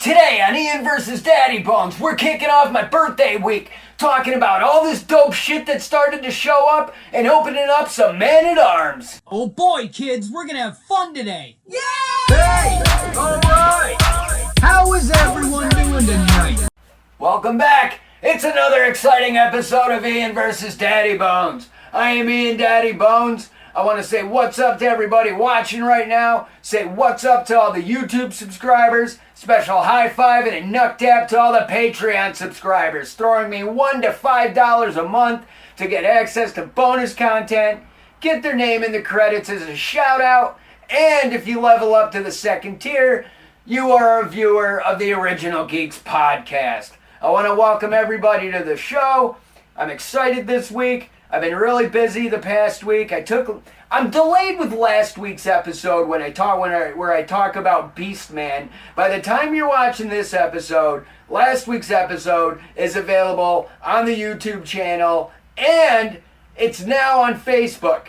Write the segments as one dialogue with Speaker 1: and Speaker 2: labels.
Speaker 1: Today on Ian vs. Daddybones, we're kicking off my birthday week, talking about all this dope shit that started to show up and opening up some man-at-arms.
Speaker 2: Oh boy, kids, we're gonna have fun today.
Speaker 1: Yay! Hey! Alright!
Speaker 2: How is everyone doing tonight?
Speaker 1: Welcome back! It's another exciting episode of Ian vs. Daddybones. I am Ian Daddybones. I want to say what's up to everybody watching right now. Say what's up to all the YouTube subscribers. Special high five and a knuck tap to all the Patreon subscribers, throwing me $1 to $5 a month to get access to bonus content, get their name in the credits as a shout out, and if you level up to the second tier, you are a viewer of the Original Geeks podcast. I want to welcome everybody to the show. I'm excited this week. I've been really busy the past week. I'm delayed with last week's episode where I talk about Beastman. By the time you're watching this episode, last week's episode is available on the YouTube channel and it's now on Facebook.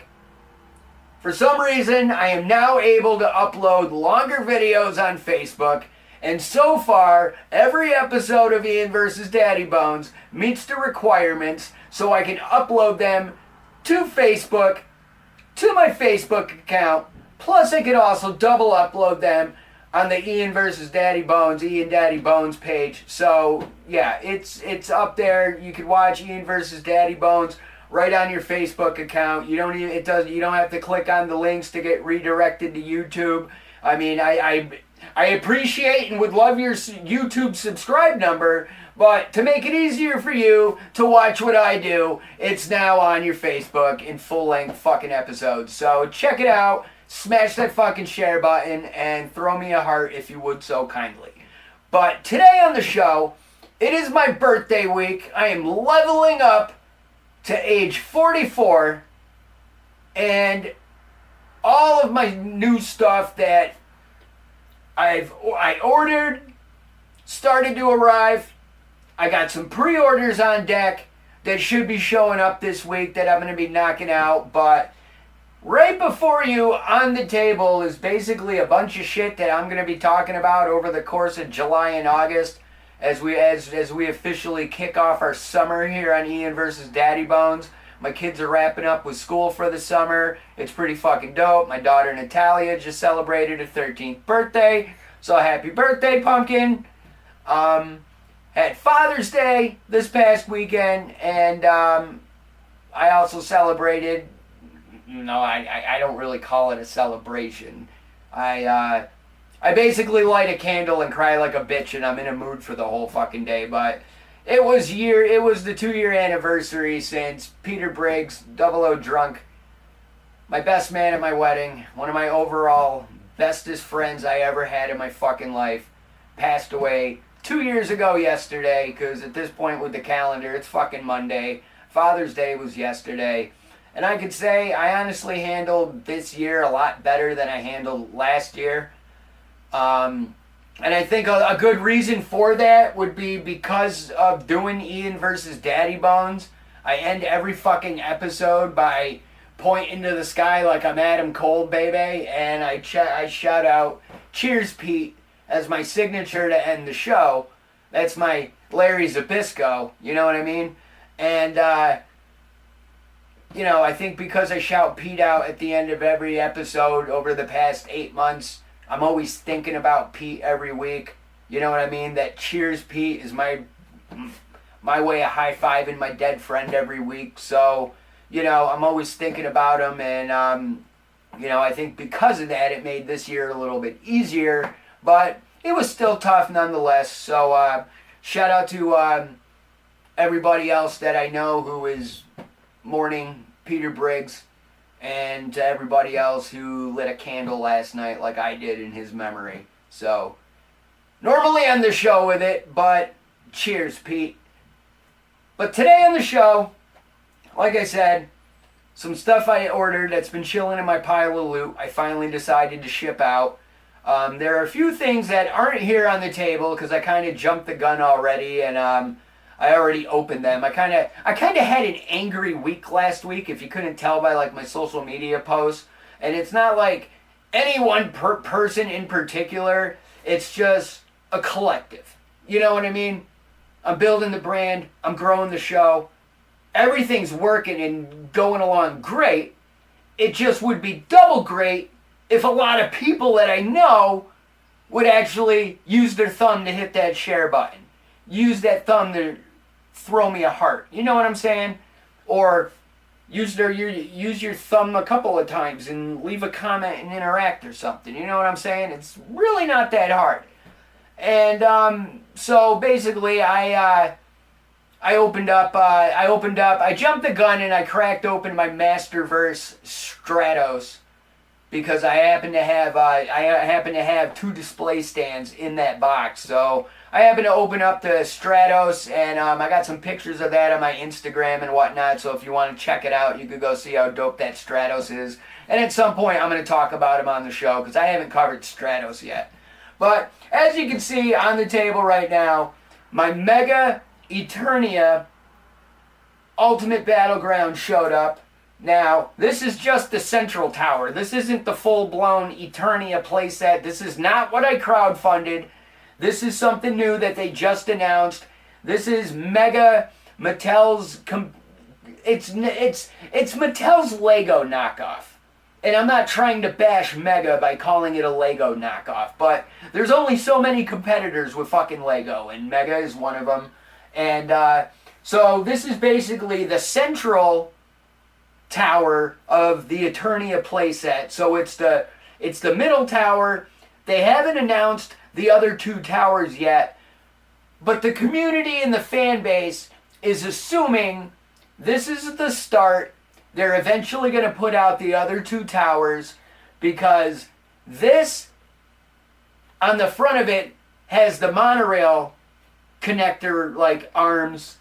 Speaker 1: For some reason, I am now able to upload longer videos on Facebook. And so far, every episode of Ian vs. Daddybones meets the requirements so I can upload them to Facebook, to my Facebook account. Plus, I can also double upload them on the Ian vs. Daddybones, Ian Daddybones page. So, yeah, it's up there. You can watch Ian vs. Daddybones right on your Facebook account. You don't have to click on the links to get redirected to YouTube. I mean, I appreciate and would love your YouTube subscribe number, but to make it easier for you to watch what I do, it's now on your Facebook in full-length fucking episodes. So check it out, smash that fucking share button, and throw me a heart if you would so kindly. But today on the show, it is my birthday week. I am leveling up to age 44, and all of my new stuff that I ordered started to arrive. I got some pre-orders on deck that should be showing up this week that I'm going to be knocking out. But right before you on the table is basically a bunch of shit that I'm going to be talking about over the course of July and August as we officially kick off our summer here on Ian vs. Daddybones. My kids are wrapping up with school for the summer. It's pretty fucking dope. My daughter Natalia just celebrated her 13th birthday. So happy birthday, pumpkin. Had Father's Day this past weekend. And I also celebrated. No, I don't really call it a celebration. I basically light a candle and cry like a bitch. And I'm in a mood for the whole fucking day. But it was the 2-year anniversary since Peter Briggs, 00 Drunk, my best man at my wedding, one of my overall bestest friends I ever had in my fucking life, passed away 2 years ago yesterday, because at this point with the calendar, it's fucking Monday. Father's Day was yesterday. And I could say I honestly handled this year a lot better than I handled last year. And I think a good reason for that would be because of doing Ian vs. Daddybones. I end every fucking episode by pointing to the sky like I'm Adam Cole, baby. And I shout out, "Cheers, Pete," as my signature to end the show. That's my Larry Zabisco, you know what I mean? And, I think because I shout Pete out at the end of every episode over the past 8 months, I'm always thinking about Pete every week. You know what I mean? That "Cheers, Pete" is my way of high-fiving my dead friend every week. So, I'm always thinking about him. And, I think because of that, it made this year a little bit easier. But it was still tough nonetheless. So, shout out to everybody else that I know who is mourning Peter Briggs. And to everybody else who lit a candle last night like I did in his memory. So, normally end the show with it, but cheers, Pete. But today on the show, like I said, some stuff I ordered that's been chilling in my pile of loot, I finally decided to ship out. There are a few things that aren't here on the table because I kind of jumped the gun already, and I already opened them. I kind of had an angry week last week, if you couldn't tell by like my social media posts. And it's not like any one person in particular. It's just a collective. You know what I mean? I'm building the brand. I'm growing the show. Everything's working and going along great. It just would be double great if a lot of people that I know would actually use their thumb to hit that share button. Use that thumb to throw me a heart. You know what I'm saying? Or use your thumb a couple of times and leave a comment and interact or something. You know what I'm saying? It's really not that hard. And so basically I jumped the gun and I cracked open my Masterverse Stratos because I happen to have two display stands in that box. So I happened to open up the Stratos, and I got some pictures of that on my Instagram and whatnot. So if you want to check it out, you could go see how dope that Stratos is. And at some point, I'm going to talk about him on the show because I haven't covered Stratos yet. But as you can see on the table right now, my Mega Eternia Ultimate Battleground showed up. Now, this is just the central tower. This isn't the full-blown Eternia playset. This is not what I crowdfunded. This is something new that they just announced. This is Mattel's. It's Mattel's Lego knockoff. And I'm not trying to bash Mega by calling it a Lego knockoff, but there's only so many competitors with fucking Lego, and Mega is one of them. And so this is basically the central tower of the Eternia playset. So it's the middle tower. They haven't announced the other two towers yet, but the community and the fan base is assuming this is the start. They're eventually going to put out the other two towers because this, on the front of it, has the monorail connector like arms,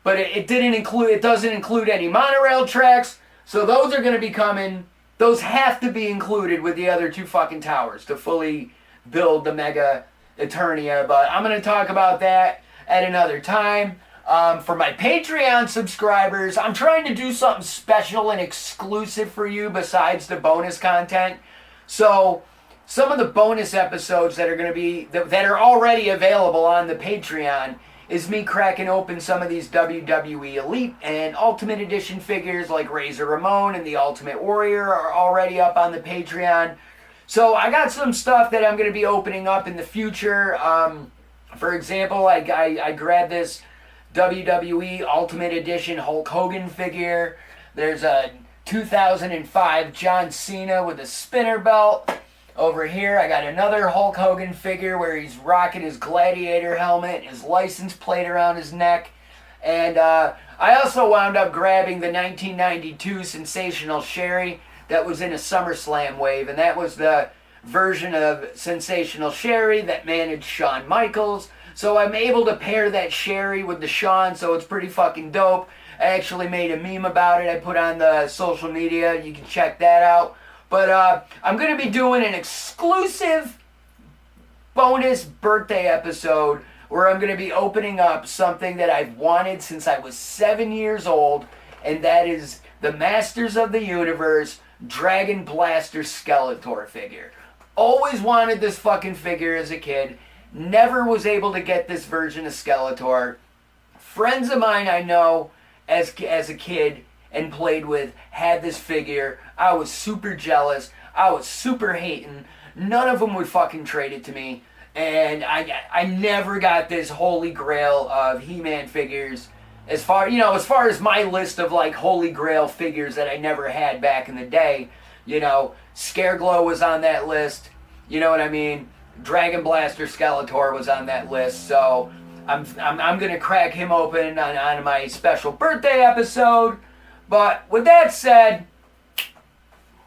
Speaker 1: but it doesn't include any monorail tracks. So those are going to be coming. Those have to be included with the other two fucking towers to fully build the Mega Eternia. But I'm going to talk about that at another time. For my Patreon subscribers, I'm trying to do something special and exclusive for you besides the bonus content. So some of the bonus episodes that are already available on the Patreon is me cracking open some of these WWE Elite and Ultimate Edition figures like Razor Ramon and the Ultimate Warrior are already up on the Patreon. So I got some stuff that I'm going to be opening up in the future. For example, I grabbed this WWE Ultimate Edition Hulk Hogan figure. There's a 2005 John Cena with a spinner belt. Over here, I got another Hulk Hogan figure where he's rocking his gladiator helmet, his license plate around his neck. And I also wound up grabbing the 1992 Sensational Sherry that was in a SummerSlam wave. And that was the version of Sensational Sherry that managed Shawn Michaels. So I'm able to pair that Sherry with the Shawn, so it's pretty fucking dope. I actually made a meme about it I put on the social media. You can check that out. But I'm going to be doing an exclusive bonus birthday episode where I'm going to be opening up something that I've wanted since I was 7 years old, and that is the Masters of the Universe Dragon Blaster Skeletor figure. Always wanted this fucking figure as a kid. Never was able to get this version of Skeletor. Friends of mine I know as a kid and played with had this figure. I was super jealous. I was super hating. None of them would fucking trade it to me. And I never got this holy grail of He-Man figures. As far as my list of like holy grail figures that I never had back in the day, Scareglow was on that list. You know what I mean? Dragon Blaster Skeletor was on that list. So I'm gonna crack him open on my special birthday episode. But with that said,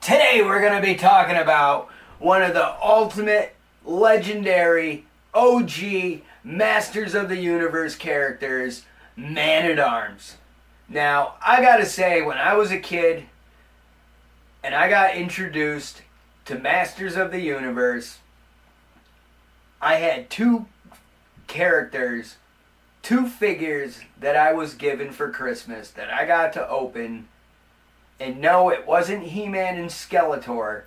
Speaker 1: today we're going to be talking about one of the ultimate, legendary, OG, Masters of the Universe characters, Man-at-Arms. Now, I gotta say, when I was a kid and I got introduced to Masters of the Universe, I had two characters, two figures that I was given for Christmas that I got to open. And no, it wasn't He-Man and Skeletor.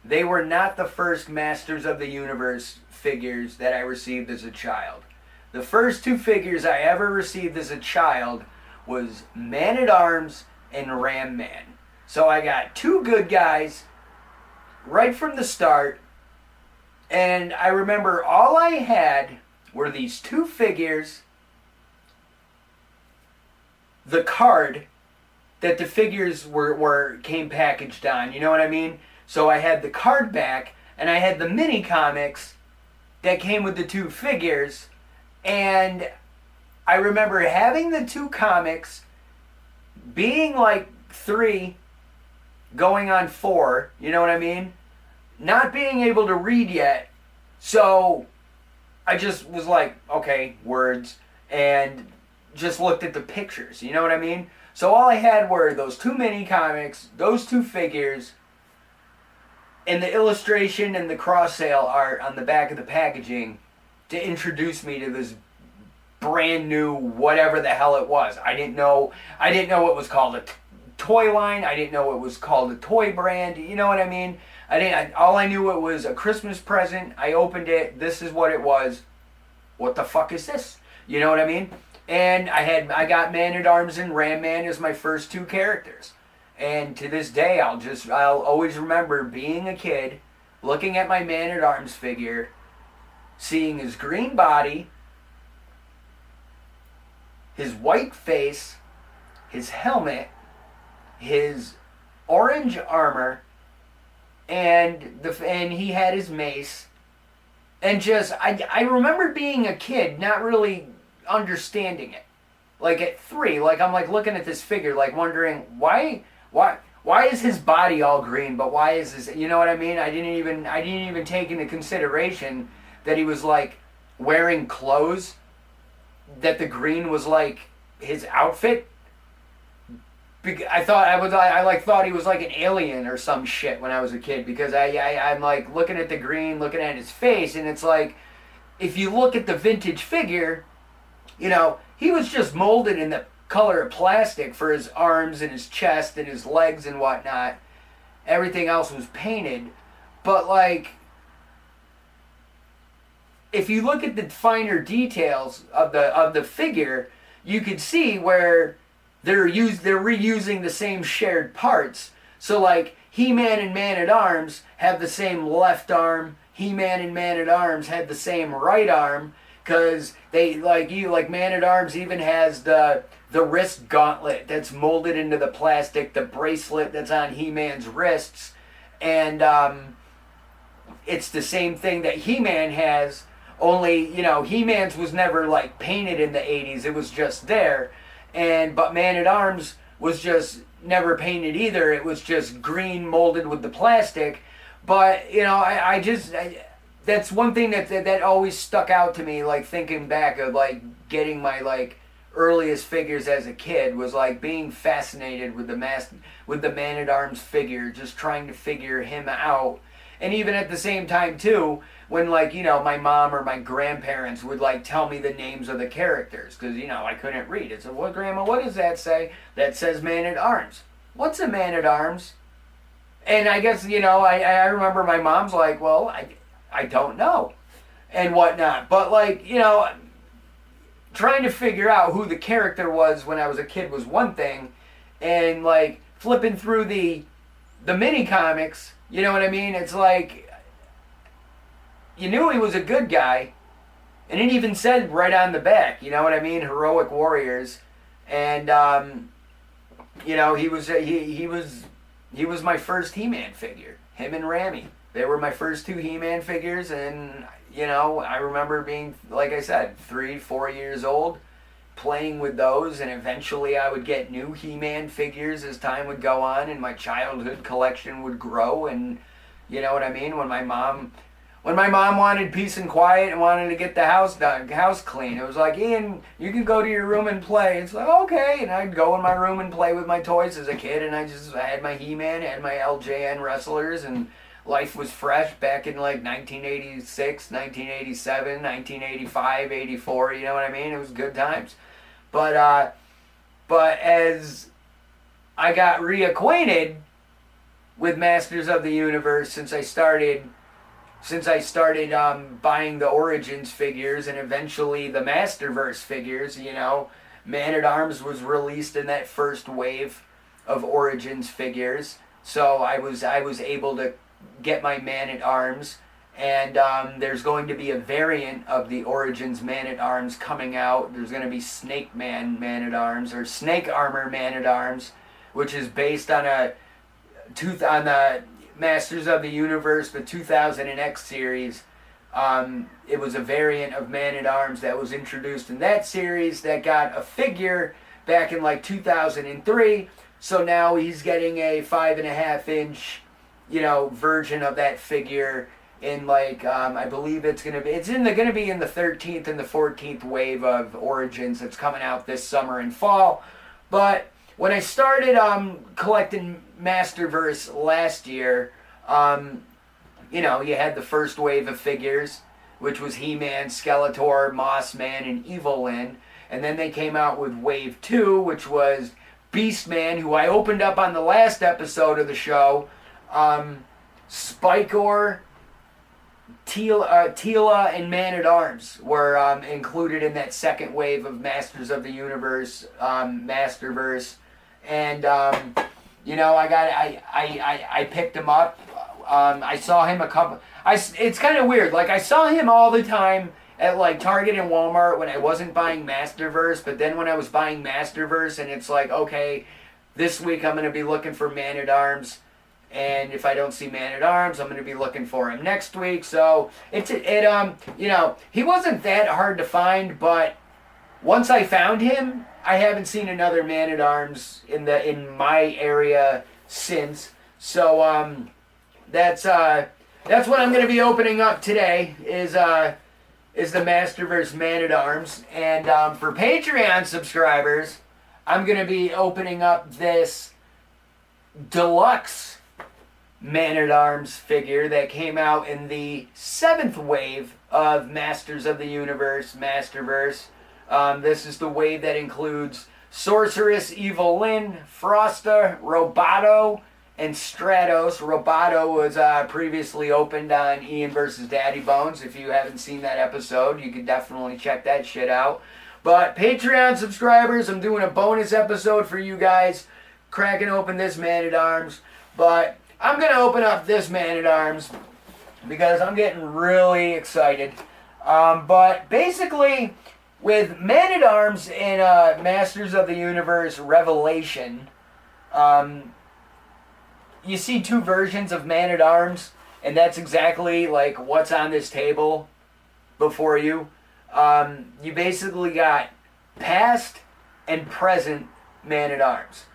Speaker 1: they were not the first Masters of the Universe figures that I received as a child. The first two figures I ever received as a child was Man-at-Arms and Ram Man. So I got two good guys right from the start, and I remember all I had were these two figures, the card that the figures came packaged on, you know what I mean? So I had the card back, and I had the mini comics that came with the two figures, and I remember having the two comics, being like 3, going on 4, you know what I mean? Not being able to read yet, so I just was like, okay, words, and just looked at the pictures, you know what I mean? So all I had were those two mini comics, those two figures, and the illustration and the cross sale art on the back of the packaging to introduce me to this brand new whatever the hell it was. I didn't know it was called a toy line. I didn't know it was called a toy brand. You know what I mean? All I knew it was a Christmas present. I opened it. This is what it was. What the fuck is this? You know what I mean? And I got Man-at-Arms and Ram Man as my first two characters. And to this day, I'll always remember being a kid, looking at my Man-at-Arms figure, seeing his green body, his white face, his helmet, his orange armor, and he had his mace. And I remember being a kid, not really understanding it. Like at 3, like I'm like looking at this figure, like wondering why is his body all green, but why is this, you know what I mean? I didn't even take into consideration that he was like wearing clothes, that the green was like his outfit. I thought he was like an alien or some shit when I was a kid, because I'm like looking at the green, looking at his face, and it's like, if you look at the vintage figure, you know, he was just molded in the color of plastic for his arms and his chest and his legs and whatnot. Everything else was painted. But like, if you look at the finer details of the figure, you could see where they're reusing the same shared parts. So like, He-Man and Man-at-Arms have the same left arm. He-Man and Man-at-Arms had the same right arm, because they like Man-at-Arms even has the wrist gauntlet that's molded into the plastic, the bracelet that's on He-Man's wrists, and it's the same thing that He-Man has, only, you know, He-Man's was never like painted in the 80s, it was just there, but Man-at-Arms was just never painted either, it was just green molded with the plastic. But, you know, that's one thing that always stuck out to me, like thinking back of like getting my like earliest figures as a kid, was like being fascinated with the Man-at-Arms figure, just trying to figure him out. And even at the same time too, when like, you know, my mom or my grandparents would like tell me the names of the characters, because, you know, I couldn't read it. So, what, Grandma, what does that say? That says Man-at-Arms. What's a Man-at-Arms? And I guess, you know, I remember my mom's like, well, I don't know, and whatnot. But like, you know, trying to figure out who the character was when I was a kid was one thing, and like flipping through the mini comics, you know what I mean? It's like, you knew he was a good guy, and it even said right on the back, you know what I mean? Heroic warriors, and you know, he was my first He-Man figure. Him and Rammy. They were my first two He-Man figures, and, you know, I remember being, like I said, 3, 4 years old, playing with those, and eventually I would get new He-Man figures as time would go on, and my childhood collection would grow, and, you know what I mean? When my mom wanted peace and quiet and wanted to get the house clean, it was like, Ian, you can go to your room and play. It's like, okay, and I'd go in my room and play with my toys as a kid, and I had my He-Man, had my LJN wrestlers, and life was fresh back in like 1986, 1987, 1985, 84, you know what I mean? It was good times. But as I got reacquainted with Masters of the Universe since I started buying the Origins figures and eventually the Masterverse figures. Man-at-Arms was released in that first wave of Origins figures, so I was able to get my Man-at-Arms, and there's going to be a variant of the Origins Man-at-Arms coming out. There's going to be Snake Man-at-Arms, or Snake Armor Man-at-Arms, which is based on the Masters of the Universe, the 2000X series. It was a variant of Man-at-Arms that was introduced in that series that got a figure back in like 2003. So now he's getting a 5.5-inch, version of that figure in like I believe it's gonna be in the 13th and the 14th wave of Origins that's coming out this summer and fall. But when I started collecting Masterverse last year, you had the first wave of figures, which was He-Man, Skeletor, Mossman, and Evil-Lyn. And then they came out with Wave 2, which was Beastman, who I opened up on the last episode of the show. Spikor, Teela, and Man-at-Arms were included in that second wave of Masters of the Universe, Masterverse. And, I picked him up. I saw him it's kind of weird. Like, I saw him all the time at, like, Target and Walmart when I wasn't buying Masterverse. But then when I was buying Masterverse, and it's like, okay, this week I'm going to be looking for Man-at-Arms. And if I don't see Man-at-Arms, I'm going to be looking for him next week. So, he wasn't that hard to find. But once I found him, I haven't seen another Man-at-Arms in my area since. So, that's what I'm going to be opening up today is the Masterverse Man-at-Arms. And for Patreon subscribers, I'm going to be opening up this deluxe Man-at-Arms figure that came out in the 7th wave of Masters of the Universe, Masterverse. This is the wave that includes Sorceress Evil-Lyn, Frosta, Roboto, and Stratos. Roboto was previously opened on Ian vs. Daddybones. If you haven't seen that episode, you can definitely check that shit out. But Patreon subscribers, I'm doing a bonus episode for you guys, cracking open this Man-at-Arms. But I'm going to open up this Man-at-Arms because I'm getting really excited. But basically, with Man-at-Arms in Masters of the Universe Revelation, you see two versions of Man-at-Arms, and that's exactly like what's on this table before you. You basically got past and present Man-at-Arms.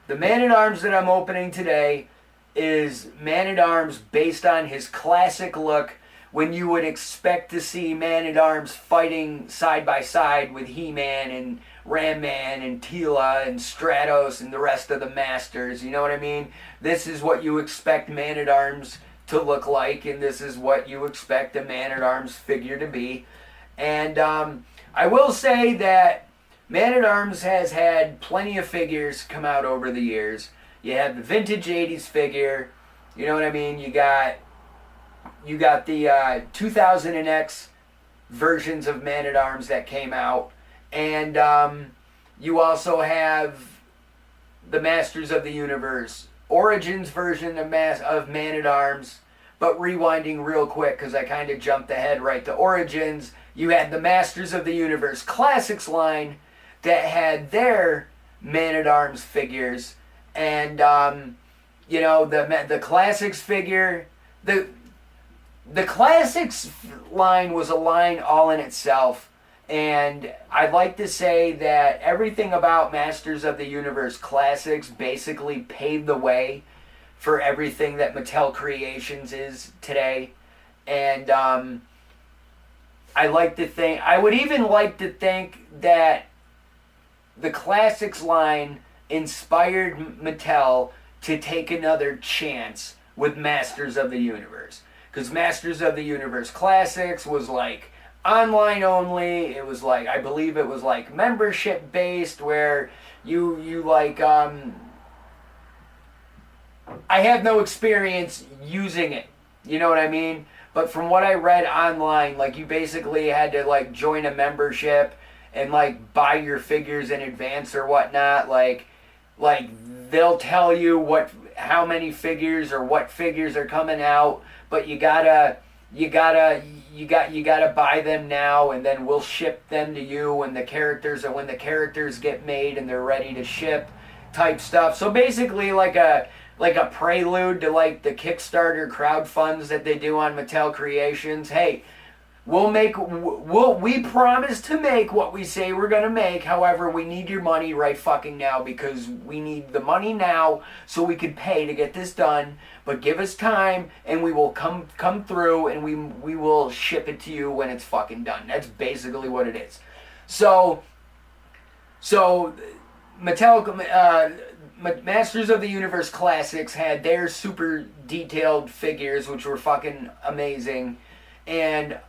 Speaker 1: The Man-at-Arms that I'm opening today is Man-at-Arms based on his classic look when you would expect to see Man-at-Arms fighting side by side with He-Man and Ram-Man and Teela and Stratos and the rest of the Masters. You know what I mean? This is what you expect Man-at-Arms to look like, and this is what you expect a Man-at-Arms figure to be. And I will say that Man-at-Arms has had plenty of figures come out over the years. You have the vintage 80s figure, you know what I mean? You got the 2000X versions of Man-at-Arms that came out. And you also have the Masters of the Universe Origins version of Man-at-Arms. But rewinding real quick, because I kind of jumped ahead right to Origins, you had the Masters of the Universe Classics line that had their Man-at-Arms figures. And, the Classics figure, the Classics line was a line all in itself. And I'd like to say that everything about Masters of the Universe Classics basically paved the way for everything that Mattel Creations is today. And I would even like to think that the Classics line inspired Mattel to take another chance with Masters of the Universe. Because Masters of the Universe Classics was like online only. It was like, I believe it was like membership based, where you I have no experience using it. You know what I mean? But from what I read online, like you basically had to like join a membership and like buy your figures in advance or whatnot. Like they'll tell you how many figures or what figures are coming out, but you gotta buy them now, and then we'll ship them to you when the characters get made and they're ready to ship, type stuff. So basically, like a prelude to like the Kickstarter crowdfunds that they do on Mattel Creations. Hey, we promise to make what we say we're gonna make. However, we need your money right fucking now, because we need the money now so we can pay to get this done. But give us time, and we will come through, and we will ship it to you when it's fucking done. That's basically what it is. So Mattel, Masters of the Universe Classics had their super detailed figures, which were fucking amazing, and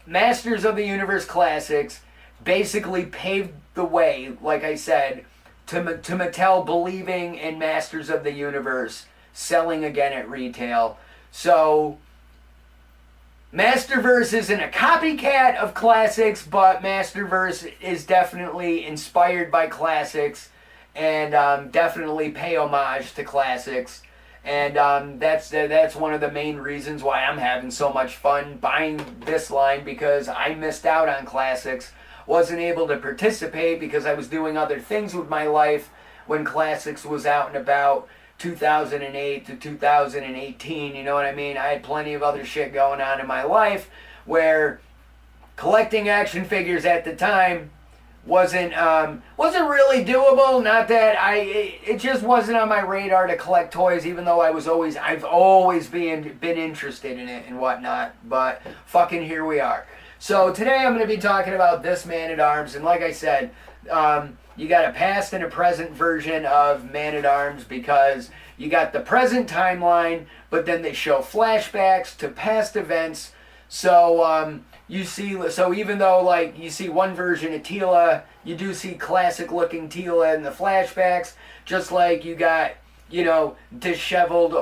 Speaker 1: Masters of the Universe Classics basically paved the way, like I said, to Mattel believing in Masters of the Universe selling again at retail. So Masterverse isn't a copycat of Classics, but Masterverse is definitely inspired by Classics, and definitely pay homage to Classics. And that's one of the main reasons why I'm having so much fun buying this line, because I missed out on Classics. Wasn't able to participate because I was doing other things with my life when Classics was out and about, 2008 to 2018, you know what I mean? I had plenty of other shit going on in my life where collecting action figures at the time wasn't really doable. Not that it just wasn't on my radar to collect toys, even though I've always been interested in it and whatnot. But fucking here we are. So today I'm going to be talking about this Man-at-Arms, and like I said, you got a past and a present version of Man-at-Arms, because you got the present timeline, but then they show flashbacks to past events. So even though like you see one version of Teela, you do see classic looking Teela in the flashbacks, just like you got, disheveled,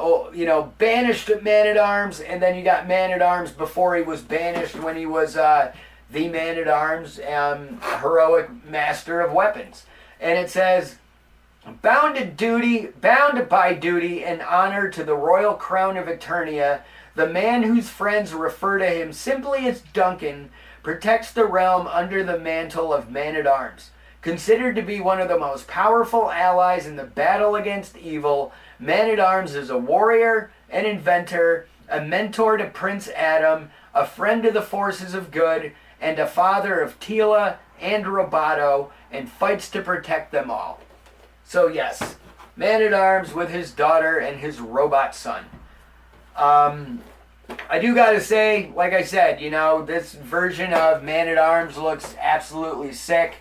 Speaker 1: banished Man-at-Arms, and then you got Man-at-Arms before he was banished, when he was the Man-at-Arms, heroic master of weapons. And it says, bound by duty and honor to the royal crown of Eternia, the man whose friends refer to him simply as Duncan protects the realm under the mantle of Man-at-Arms. Considered to be one of the most powerful allies in the battle against evil, Man-at-Arms is a warrior, an inventor, a mentor to Prince Adam, a friend to the forces of good, and a father of Teela and Roboto, and fights to protect them all. So yes, Man-at-Arms with his daughter and his robot son. I do gotta say, like I said, this version of Man-at-Arms looks absolutely sick.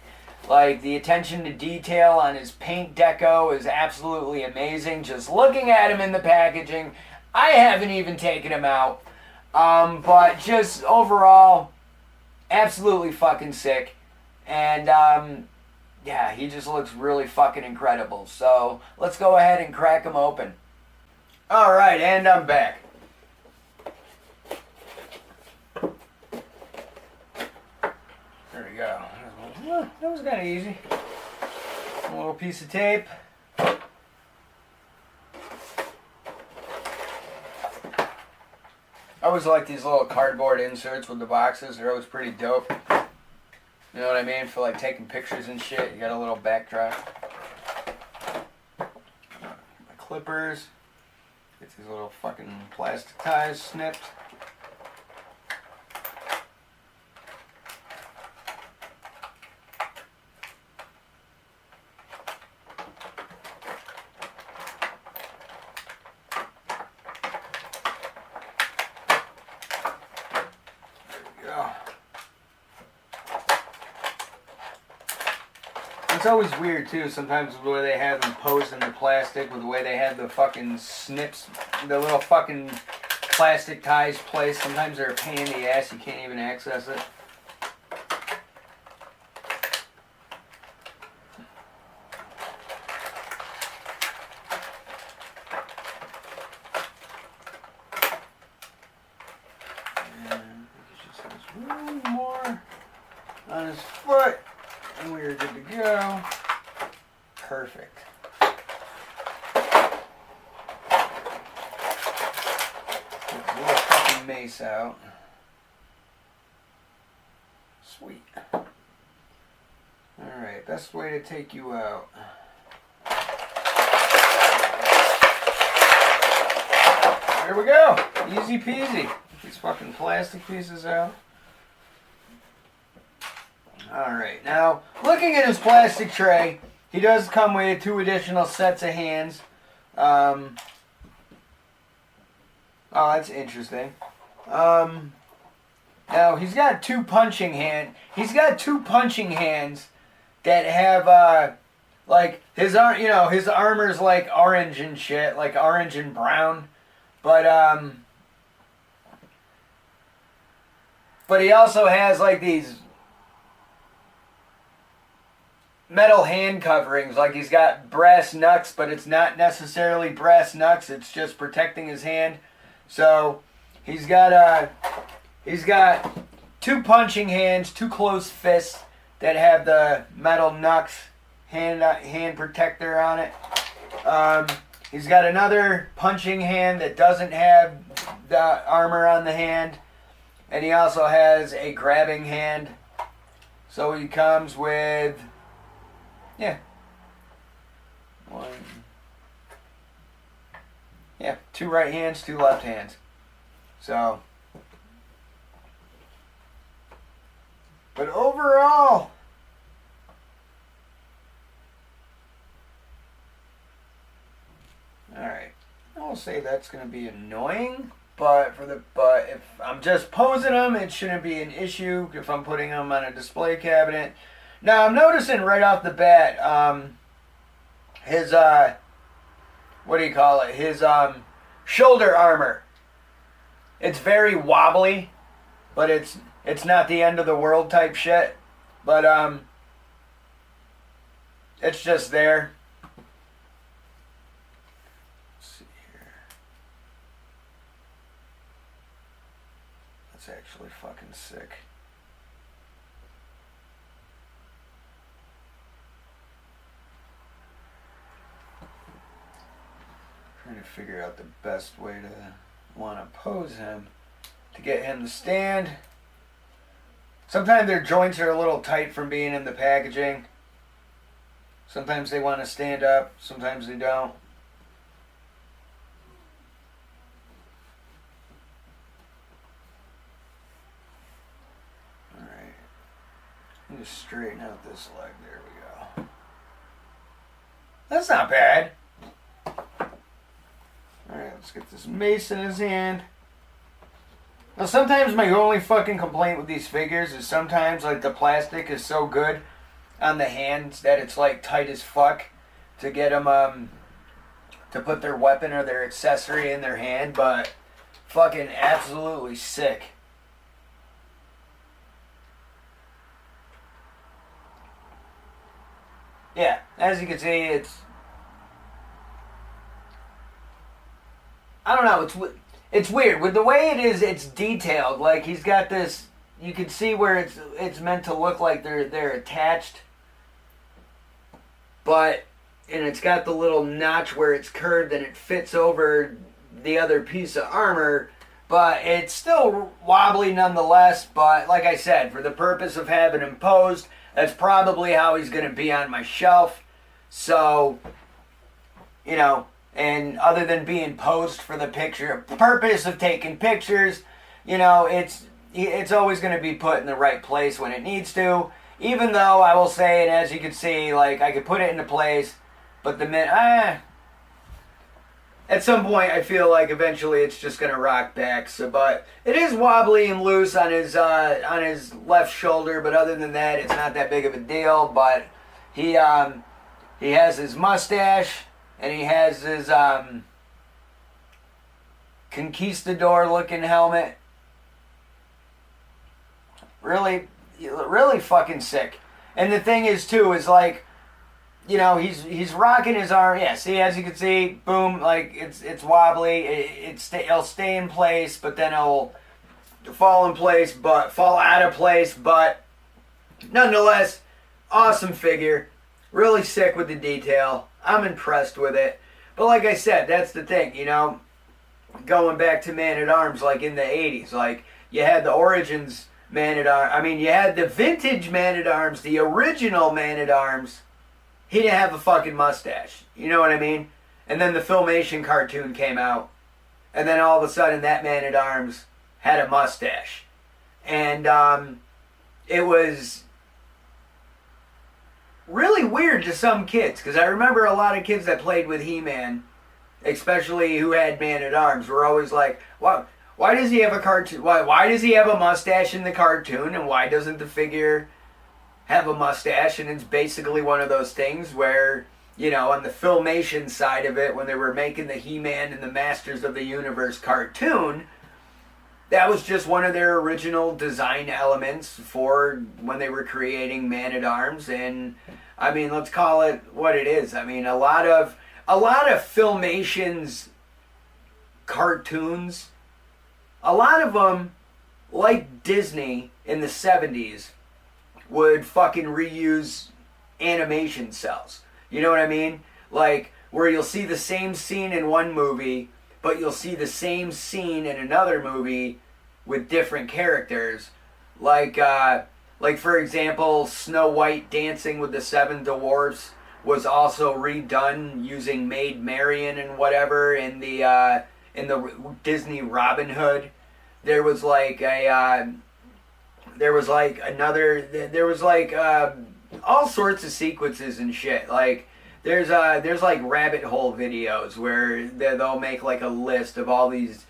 Speaker 1: Like, the attention to detail on his paint deco is absolutely amazing. Just looking at him in the packaging, I haven't even taken him out. But just overall, absolutely fucking sick. And, yeah, he just looks really fucking incredible. So, let's go ahead and crack him open. Alright, and I'm back. There we go. That was kind of easy. A little piece of tape. I always like these little cardboard inserts with the boxes. They're always pretty dope. You know what I mean? For like taking pictures and shit. You got a little backdrop. My clippers. Get these little fucking plastic ties snipped. It's always weird too, sometimes the way they have them posed in the plastic, with the way they have the fucking snips, the little fucking plastic ties placed. Sometimes they're a pain in the ass, you can't even access it. on his foot, and we are good to go. Perfect. Get the little fucking mace out. Sweet. Alright, best way to take you out. There we go. Easy peasy. Get these fucking plastic pieces out. Alright, now, looking at his plastic tray, he does come with 2 additional sets of hands. Oh, that's interesting. Now, he's got 2 punching hands. He's got 2 punching hands that have, like, his armor's like orange and shit, like orange and brown. But he also has, like, these metal hand coverings. Like, he's got brass knucks, but it's not necessarily brass knucks. It's just protecting his hand. So, he's got 2 punching hands, 2 closed fists that have the metal knucks hand protector on it. He's got another punching hand that doesn't have the armor on the hand. And he also has a grabbing hand. So he comes with, yeah, 2 right hands, 2 left hands. So, but overall, alright, I will say that's going to be annoying, but if I'm just posing them, it shouldn't be an issue if I'm putting them on a display cabinet. Now, I'm noticing right off the bat, his, what do you call it, his shoulder armor. It's very wobbly, but it's not the end of the world type shit. But, it's just there. Let's see here. That's actually fucking sick. Trying to figure out the best way to want to pose him to get him to stand. Sometimes their joints are a little tight from being in the packaging. Sometimes they want to stand up, sometimes they don't. Alright. Let me just straighten out this leg. There we go. That's not bad. Alright, let's get this mace in his hand. Now, sometimes my only fucking complaint with these figures is sometimes, like, the plastic is so good on the hands that it's, like, tight as fuck to get them, to put their weapon or their accessory in their hand, but fucking absolutely sick. Yeah, as you can see, it's, I don't know, it's weird. With the way it is, it's detailed. Like, he's got this, you can see where it's meant to look like they're attached. But, and it's got the little notch where it's curved and it fits over the other piece of armor. But it's still wobbly nonetheless. But, like I said, for the purpose of having him posed, that's probably how he's going to be on my shelf. So, you know, and other than being posed for the purpose of taking pictures, you know, it's always going to be put in the right place when it needs to. Even though I will say, and as you can see, like, I could put it into place, but the minute, at some point I feel like eventually it's just going to rock back. So, but it is wobbly and loose on his left shoulder, but other than that, it's not that big of a deal. But he has his mustache. And he has his conquistador-looking helmet. Really, really fucking sick. And the thing is, too, is like, you know, he's rocking his arm. Yeah, see, as you can see, boom, like, it's wobbly. It'll stay in place, but then it'll fall in place, but fall out of place. But nonetheless, awesome figure. Really sick with the detail. I'm impressed with it. But like I said, that's the thing, you know, going back to Man-at-Arms, like in the 80s, like you had the Origins Man-at-Arms, I mean, you had the vintage Man-at-Arms, the original Man-at-Arms. He didn't have a fucking mustache. You know what I mean? And then the Filmation cartoon came out. And then all of a sudden that Man-at-Arms had a mustache. And it was really weird to some kids, because I remember a lot of kids that played with He-Man, especially who had Man-at-Arms, were always like, why does he have a cartoon? Why does he have a mustache in the cartoon, and why doesn't the figure have a mustache? And it's basically one of those things where, you know, on the Filmation side of it, when they were making the He-Man and the Masters of the Universe cartoon, that was just one of their original design elements for when they were creating Man-at-Arms. And I mean, let's call it what it is. I mean, a lot of Filmation's cartoons, a lot of them, like Disney in the 70s, would fucking reuse animation cells. You know what I mean? Like, where you'll see the same scene in one movie, but you'll see the same scene in another movie with different characters. Like for example, Snow White dancing with the Seven Dwarfs was also redone using Maid Marian and whatever in the Disney Robin Hood. There was like all sorts of sequences and shit. Like there's like rabbit hole videos where they'll make like a list of all these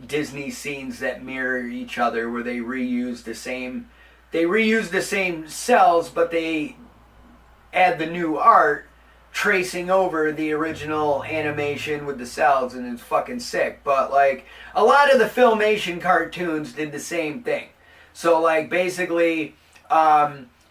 Speaker 1: Disney scenes that mirror each other, where they reuse the same cells, but they add the new art tracing over the original animation with the cells, and it's fucking sick. But like a lot of the Filmation cartoons did the same thing. So like basically,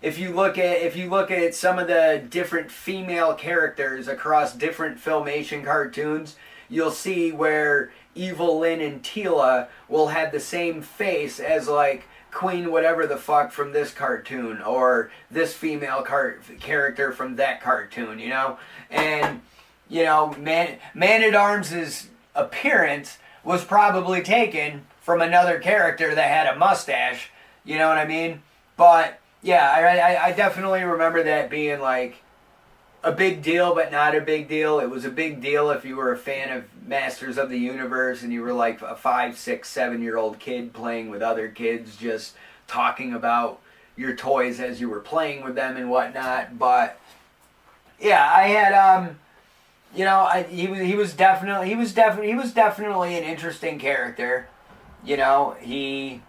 Speaker 1: if you look at some of the different female characters across different Filmation cartoons, you'll see where Evil Lynn and Tila will have the same face as like Queen whatever the fuck from this cartoon, or this female character from that cartoon, you know? And, you know, Man-at-Arms' appearance was probably taken from another character that had a mustache, you know what I mean? But, yeah, I definitely remember that being like a big deal, but not a big deal. It was a big deal if you were a fan of Masters of the Universe and you were like a 5, 6, 7-year-old kid playing with other kids, just talking about your toys as you were playing with them and whatnot. But yeah, I had you know, he was definitely an interesting character. You know, he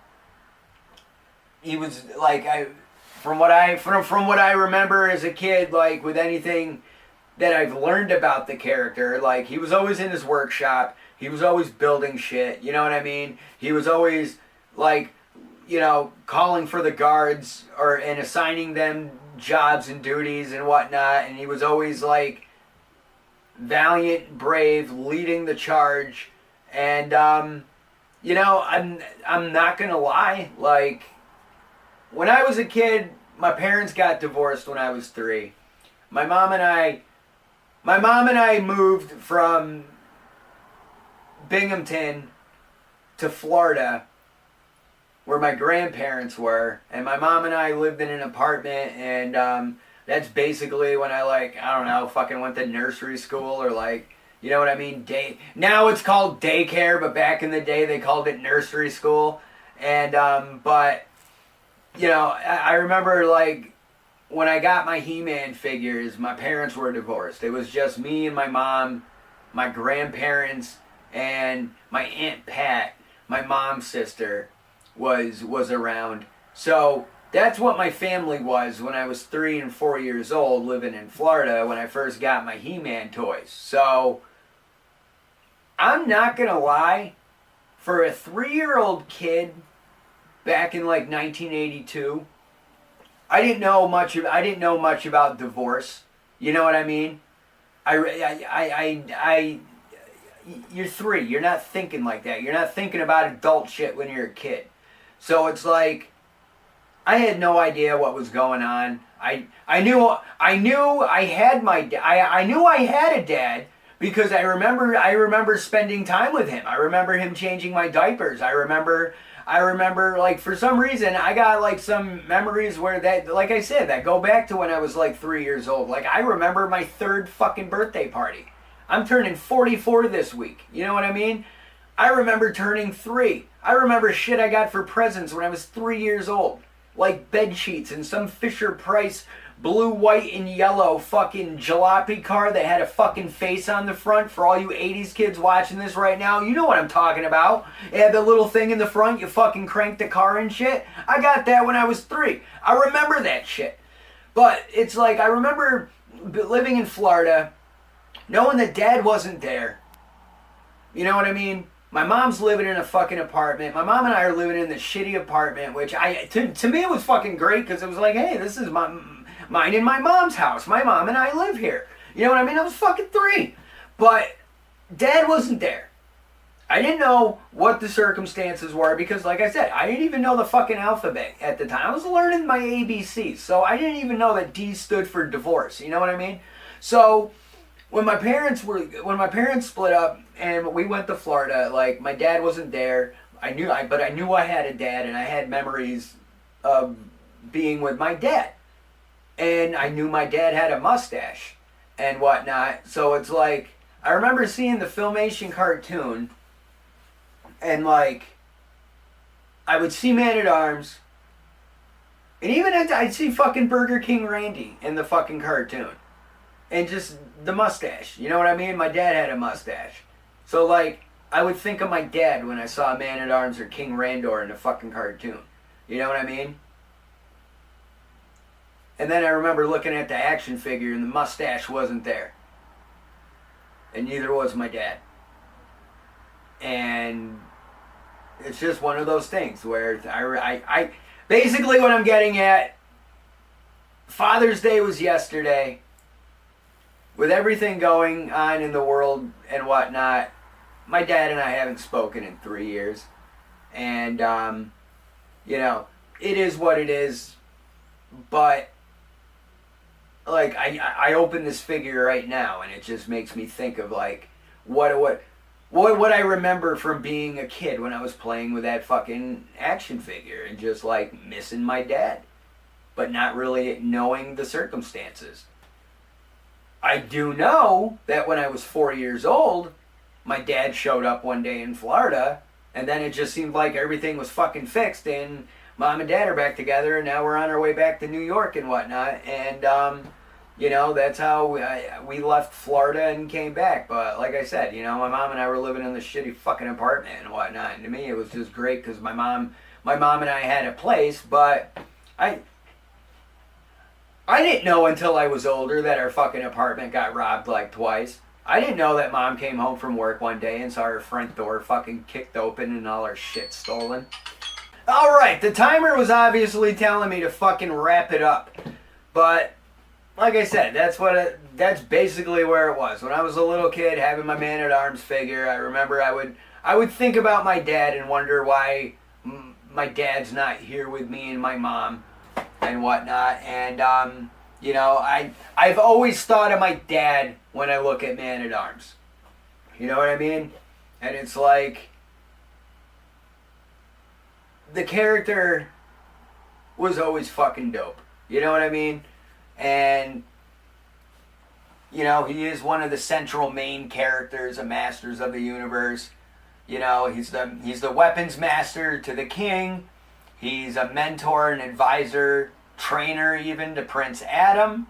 Speaker 1: was like from what I remember as a kid, like with anything that I've learned about the character, like he was always in his workshop. He was always building shit. You know what I mean? He was always like, you know, calling for the guards and assigning them jobs and duties and whatnot. And he was always like valiant, brave, leading the charge. And you know, I'm not gonna lie, like when I was a kid, my parents got divorced when I was 3. My mom and I moved from Binghamton to Florida, where my grandparents were, and my mom and I lived in an apartment, and that's basically when I don't know, fucking went to nursery school, or like, you know what I mean? Now it's called daycare, but back in the day they called it nursery school. And but you know, I remember like when I got my He-Man figures, my parents were divorced. It was just me and my mom, my grandparents, and my Aunt Pat, my mom's sister, was around. So that's what my family was when I was 3 and 4 years old, living in Florida when I first got my He-Man toys. So I'm not gonna lie, for a 3-year-old kid back in like 1982, I didn't know much about divorce. You know what I mean? You're 3. You're not thinking like that. You're not thinking about adult shit when you're a kid. So it's like, I had no idea what was going on. I knew I had I knew I had a dad because I remember spending time with him. I remember him changing my diapers. I remember like for some reason I got like some memories where that, like I said, that go back to when I was like 3 years old. Like I remember my third fucking birthday party. I'm turning 44 this week. You know what I mean? I remember turning 3. I remember shit I got for presents when I was 3 years old. Like bed sheets and some Fisher Price blue, white, and yellow fucking jalopy car that had a fucking face on the front. For all you 80s kids watching this right now, you know what I'm talking about. It had the little thing in the front, you fucking crank the car and shit. I got that when I was 3. I remember that shit. But it's like, I remember living in Florida, knowing that Dad wasn't there. You know what I mean? My mom's living in a fucking apartment. My mom and I are living in this shitty apartment, which to me it was fucking great because it was like, hey, this is mine and my mom's house. My mom and I live here. You know what I mean? I was fucking 3. But Dad wasn't there. I didn't know what the circumstances were because, like I said, I didn't even know the fucking alphabet at the time. I was learning my ABCs, so I didn't even know that D stood for divorce. You know what I mean? So when my parents split up and we went to Florida, like my dad wasn't there. But I knew I had a dad, and I had memories of being with my dad. And I knew my dad had a mustache and whatnot. So it's like, I remember seeing the Filmation cartoon, and like, I would see Man-at-Arms, and even I'd see fucking Burger King Randy in the fucking cartoon. And just the mustache. You know what I mean? My dad had a mustache. So like, I would think of my dad when I saw Man-at-Arms or King Randor in the fucking cartoon. You know what I mean? And then I remember looking at the action figure and the mustache wasn't there. And neither was my dad. And it's just one of those things where I basically what I'm getting at, Father's Day was yesterday. With everything going on in the world and whatnot, my dad and I haven't spoken in 3 years. And, you know, it is what it is. But, like, I open this figure right now, and it just makes me think of, like, what I remember from being a kid when I was playing with that fucking action figure and just, like, missing my dad. But not really knowing the circumstances. I do know that when I was 4 years old, my dad showed up one day in Florida, and then it just seemed like everything was fucking fixed, and Mom and Dad are back together, and now we're on our way back to New York and whatnot, and, you know, that's how we left Florida and came back. But like I said, you know, my mom and I were living in this shitty fucking apartment and whatnot, and to me it was just great because my mom and I had a place, but I didn't know until I was older that our fucking apartment got robbed like twice. I didn't know that Mom came home from work one day and saw her front door fucking kicked open and all our shit stolen. Alright, the timer was obviously telling me to fucking wrap it up. But, like I said, that's basically where it was. When I was a little kid having my Man-at-Arms figure, I remember I would think about my dad and wonder why my dad's not here with me and my mom and whatnot, and you know, I've always thought of my dad when I look at Man-at-Arms. You know what I mean? And it's like, the character was always fucking dope. You know what I mean? And, you know, he is one of the central main characters of Masters of the Universe. You know, he's the weapons master to the king. He's a mentor and advisor, trainer even to Prince Adam.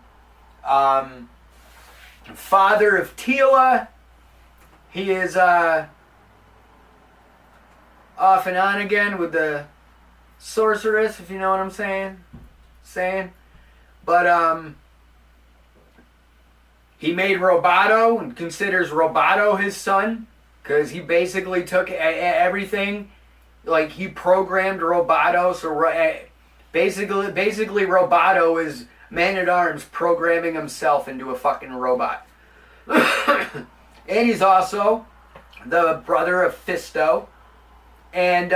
Speaker 1: Father of Tila. He is off and on again with the sorceress, if you know what I'm saying. But he made Roboto and considers Roboto his son, because he basically took everything. Like, he programmed Roboto, so basically Roboto is Man-at-Arms programming himself into a fucking robot. And he's also the brother of Fisto. And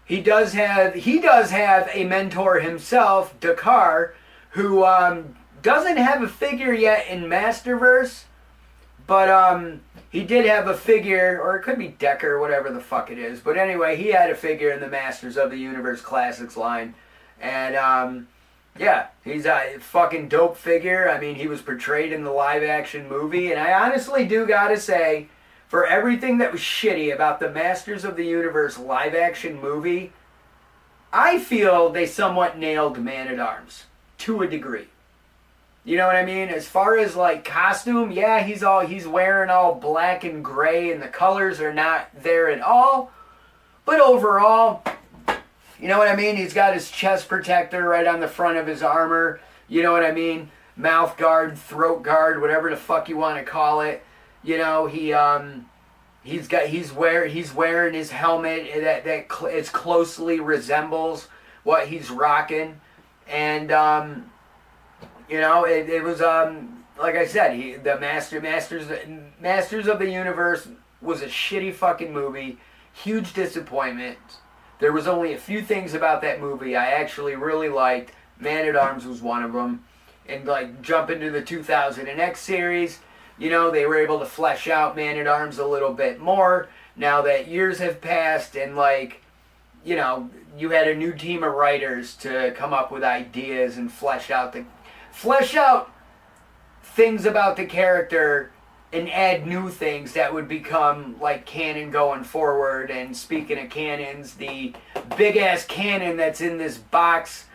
Speaker 1: he does have a mentor himself, Dakar, who doesn't have a figure yet in Masterverse, but he did have a figure, or it could be Decker, whatever the fuck it is. But anyway, he had a figure in the Masters of the Universe Classics line, and yeah, he's a fucking dope figure. I mean, he was portrayed in the live action movie, and I honestly do gotta say, for everything that was shitty about the Masters of the Universe live action movie, I feel they somewhat nailed Man-at-Arms to a degree. You know what I mean? As far as like costume, yeah, he's wearing all black and gray and the colors are not there at all. But overall, you know what I mean? He's got his chest protector right on the front of his armor. You know what I mean? Mouth guard, throat guard, whatever the fuck you want to call it. You know, he's wearing his helmet that it closely resembles what he's rocking, and you know, it was like I said, the Masters of the Universe was a shitty fucking movie, huge disappointment. There was only a few things about that movie I actually really liked. Man-at-Arms was one of them, and like jump into the 2000 X series. You know, they were able to flesh out Man-at-Arms a little bit more now that years have passed, and like, you know, you had a new team of writers to come up with ideas and flesh out things about the character and add new things that would become like canon going forward. And speaking of canons, the big ass cannon that's in this box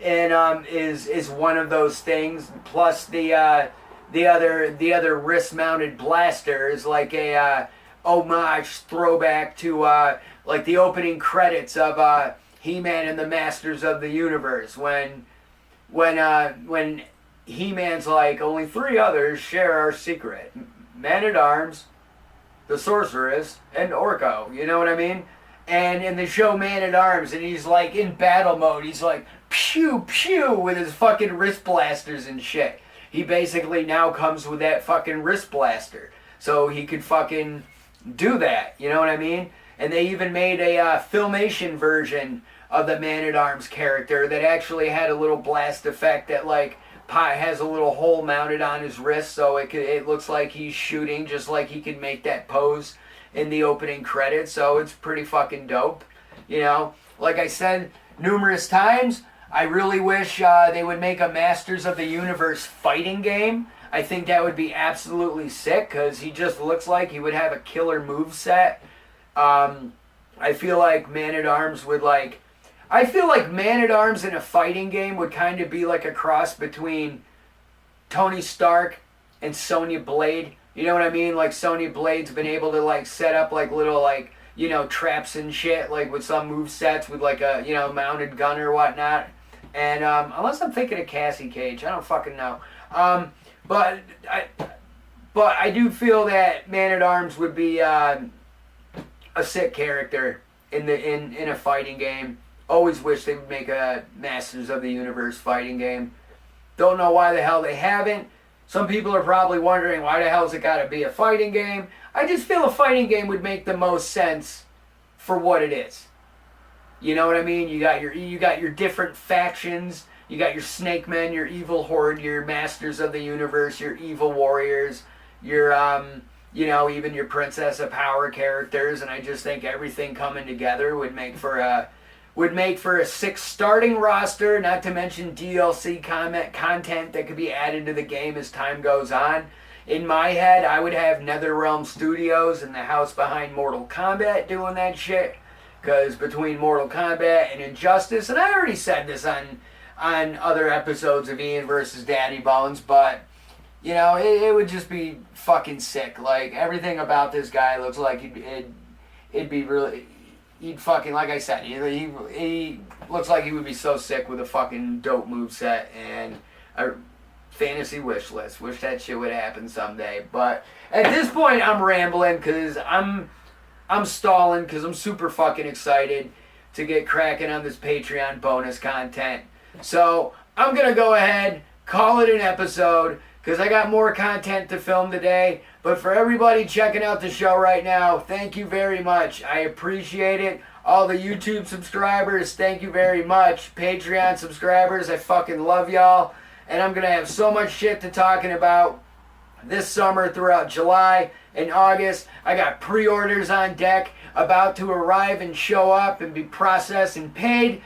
Speaker 1: and is one of those things. Plus the other wrist-mounted blaster is like a homage throwback to like the opening credits of He-Man and the Masters of the Universe when He-Man's like, only three others share our secret: Man-at-Arms, the Sorceress, and Orko. You know what I mean? And in the show Man-at-Arms, and he's like in battle mode, he's like pew pew with his fucking wrist blasters and shit. He basically now comes with that fucking wrist blaster, so he could fucking do that. You know what I mean? And they even made a Filmation version of the Man-at-Arms character that actually had a little blast effect that like has a little hole mounted on his wrist, so it looks like he's shooting, just like he could make that pose in the opening credits. So it's pretty fucking dope. You know, like I said numerous times, I really wish they would make a Masters of the Universe fighting game. I think that would be absolutely sick, because he just looks like he would have a killer moveset. I feel like Man-at-Arms would like... I feel like Man-at-Arms in a fighting game would kind of be like a cross between Tony Stark and Sonya Blade. You know what I mean? Like Sonya Blade's been able to like set up like little like, you know, traps and shit, like with some movesets with like a, you know, mounted gun or whatnot. And unless I'm thinking of Cassie Cage, I don't fucking know. But I do feel that Man-at-Arms would be a sick character in a fighting game. Always wish they would make a Masters of the Universe fighting game. Don't know why the hell they haven't. Some people are probably wondering, why the hell's it got to be a fighting game? I just feel a fighting game would make the most sense for what it is. You know what I mean? You got your different factions. You got your Snake Men, your Evil Horde, your Masters of the Universe, your Evil Warriors, your you know, even your Princess of Power characters. And I just think everything coming together would make for a sick starting roster, not to mention DLC content that could be added to the game as time goes on. In my head, I would have NetherRealm Studios and the house behind Mortal Kombat doing that shit. Because between Mortal Kombat and Injustice, and I already said this on other episodes of Ian versus Daddybones, but, you know, it would just be fucking sick. Like, everything about this guy looks like it'd be really... He'd fucking, like I said, he looks like he would be so sick with a fucking dope moveset and a fantasy wish list. Wish that shit would happen someday. But at this point, I'm rambling because I'm stalling because I'm super fucking excited to get cracking on this Patreon bonus content. So I'm going to go ahead, call it an episode, because I got more content to film today. But for everybody checking out the show right now, thank you very much. I appreciate it. All the YouTube subscribers, thank you very much. Patreon subscribers, I fucking love y'all. And I'm going to have so much shit to talking about this summer throughout July and August. I got pre-orders on deck about to arrive and show up and be processed and paid.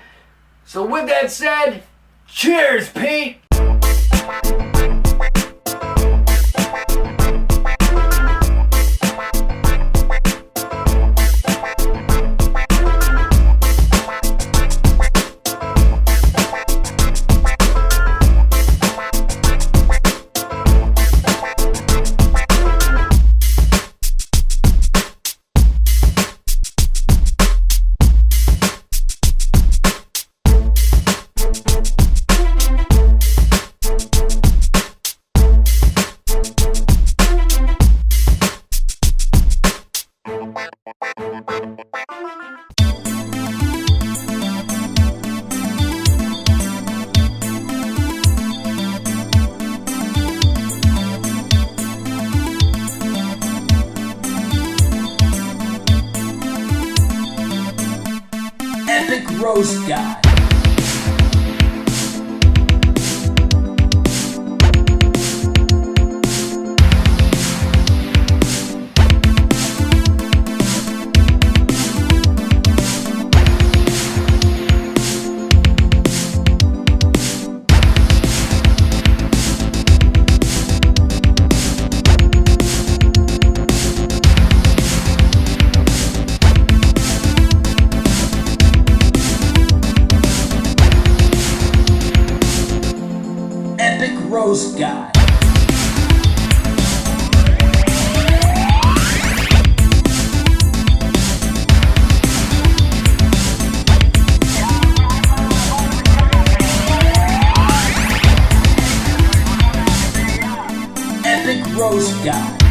Speaker 1: So with that said, cheers, Pete!
Speaker 2: Epic roast guy. Epic roast guy. Epic roast guy.